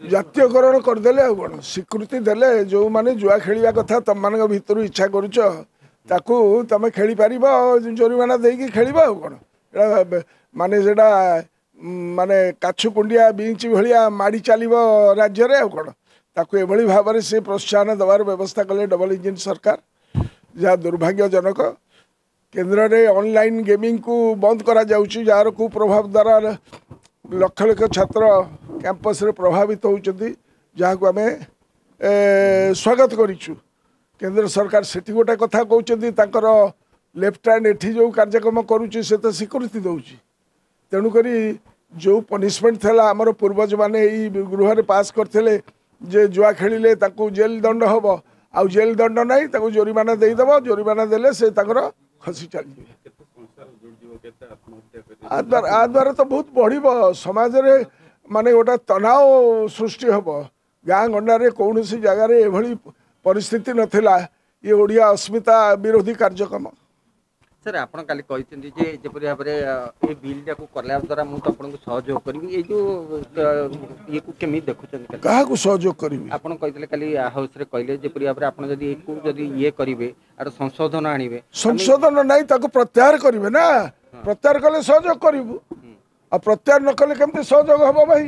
ଜାତୀୟକରଣ କରିଦେଲେ ଆଉ କ'ଣ ସ୍ୱୀକୃତି ଦେଲେ ଯେଉଁମାନେ ଜୁଆ ଖେଳିବା କଥା ତମମାନଙ୍କ ଭିତରୁ ଇଚ୍ଛା କରୁଛ ତାକୁ ତମେ ଖେଳିପାରିବ ଜୋରିମାନା ଦେଇକି ଖେଳିବ ଆଉ କ'ଣ ଏଇଟା ମାନେ ସେଇଟା ମାନେ କାଛୁ କୁଣ୍ଡିଆ ବିଞ୍ଚ ଭଳିଆ ମାଡ଼ି ଚାଲିବ ରାଜ୍ୟରେ ଆଉ କ'ଣ ତାକୁ ଏଭଳି ଭାବରେ ସେ ପ୍ରୋତ୍ସାହନ ଦେବାର ବ୍ୟବସ୍ଥା କଲେ ଡବଲ ଇଞ୍ଜିନ୍ ସରକାର ଯାହା ଦୁର୍ଭାଗ୍ୟଜନକ କେନ୍ଦ୍ରରେ ଅନଲାଇନ୍ ଗେମିଂକୁ ବନ୍ଦ କରାଯାଉଛି ଯାହାର କୁପ୍ରଭାବ ଦ୍ୱାରା ଲକ୍ଷ ଲକ୍ଷ ଛାତ୍ର କ୍ୟାମ୍ପସରେ ପ୍ରଭାବିତ ହେଉଛନ୍ତି ଯାହାକୁ ଆମେ ସ୍ୱାଗତ କରିଛୁ କେନ୍ଦ୍ର ସରକାର ସେଠି ଗୋଟେ କଥା କହୁଛନ୍ତି ତାଙ୍କର ଲେଫ୍ଟ ହ୍ୟାଣ୍ଡ ଏଠି ଯେଉଁ କାର୍ଯ୍ୟକ୍ରମ କରୁଛି ସେ ତ ସ୍ୱୀକୃତି ଦେଉଛି ତେଣୁକରି ଯେଉଁ ପନିସମେଣ୍ଟ ଥିଲା ଆମର ପୂର୍ବଜମାନେ ଏଇ ଗୃହରେ ପାସ୍ କରିଥିଲେ ଯେ ଜୁଆ ଖେଳିଲେ ତାକୁ ଜେଲ୍ ଦଣ୍ଡ ହେବ ଆଉ ଜେଲ୍ ଦଣ୍ଡ ନାହିଁ ତାକୁ ଜୋରିମାନା ଦେଇଦେବ ଜୋରିମାନା ଦେଲେ ସେ ତାଙ୍କର ଖସି ଚାଲିଯିବେ ଆ ଦ୍ୱାରା ତ ବହୁତ ବଢ଼ିବ ସମାଜରେ ମାନେ ଗୋଟେ ତନାव ସୃଷ୍ଟି ହେବ ଗାଁ ଗଣ୍ଡାରେ କୌଣସି ଜାଗାରେ ଏଭଳି ପରିସ୍ଥିତି ନଥିଲା ये ओडिया अस्मिता विरोधी कार्यक्रम सर आप काली जपरी भाव में ये बिल को कला द्वारा मुझे आपको सहयोग करी ये जो ये को केमी देखुं क्या सहयोग करी आप काली हाउस रे कहले जपरी भाव में आप ये करेंगे आर संशोधन आणवे संशोधन नहीं प्रत्याहार करेंगे ना प्रत्याहार कले सहयोग करूँ आ प्रत्याहार न कले केमती सहयोग हम भाई